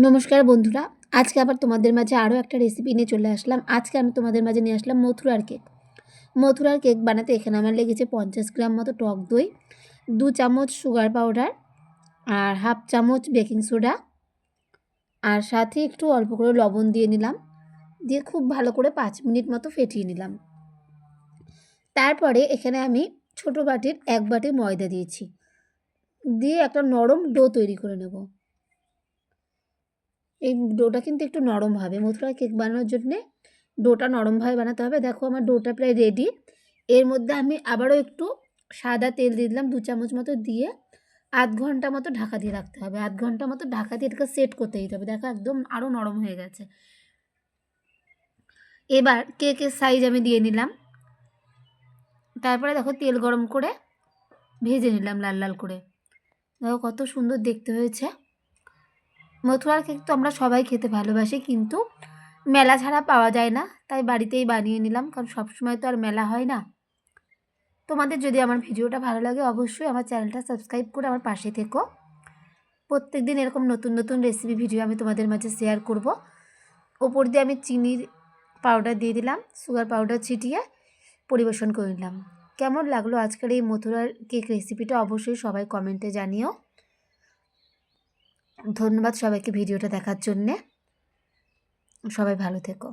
নমস্কার বন্ধুরা, আজকে আবার তোমাদের মাঝে আরও একটা রেসিপি নিয়ে চলে আসলাম। আজকে আমি তোমাদের মাঝে নিয়ে আসলাম মথুরার কেক। মথুরার কেক বানাতে এখানে আমার লেগেছে 50 গ্রাম মতো টক দই, 2 চামচ সুগার পাউডার, আর হাফ চামচ বেকিং সোডা, আর সাথে একটু অল্প করে লবণ দিয়ে নিলাম। দিয়ে খুব ভালো করে 5 মিনিট মতো ফেটিয়ে নিলাম। তারপরে এখানে আমি ছোটো বাটির 1 বাটি ময়দা দিয়েছি, দিয়ে একটা নরম ডো তৈরি করে নেব। এই ডোটা কিন্তু একটু নরম হবে, মথুরার কেক বানানোর জন্যে ডোটা নরমভাবে বানাতে হবে। দেখো আমার ডোটা প্রায় রেডি। এর মধ্যে আমি আবারও একটু সাদা তেল দিয়ে দিলাম 2 চামচ মতো, দিয়ে আধ ঘন্টা মতো ঢাকা দিয়ে রাখতে হবে। আধ ঘন্টা মতো ঢাকা দিয়ে এটাকে সেট করতে দিতে হবে। দেখো একদম আরও নরম হয়ে গেছে। এবার কেকের সাইজ আমি দিয়ে নিলাম। তারপরে দেখো তেল গরম করে ভেজে নিলাম লাল লাল করে। দেখো কত সুন্দর দেখতে হয়েছে। মথুরার কেক তো আমরা সবাই খেতে ভালোবাসি, কিন্তু মেলা ছাড়া পাওয়া যায় না, তাই বাড়িতেই বানিয়ে নিলাম, কারণ সবসময় তো আর মেলা হয় না। তোমাদের যদি আমার ভিডিওটা ভালো লাগে অবশ্যই আমার চ্যানেলটা সাবস্ক্রাইব করে আমার পাশে থেকো। প্রত্যেক দিন এরকম নতুন নতুন রেসিপি ভিডিও আমি তোমাদের মাঝে শেয়ার করব। ওপর দিয়ে আমি চিনির পাউডার দিয়ে দিলাম, সুগার পাউডার ছিটিয়ে পরিবেশন করে নিলাম। কেমন লাগলো আজকের এই মথুরার কেক রেসিপিটা অবশ্যই সবাই কমেন্টে জানিও। ধন্যবাদ সবাইকে ভিডিওটা দেখার জন্যে। সবাই ভালো থেকো।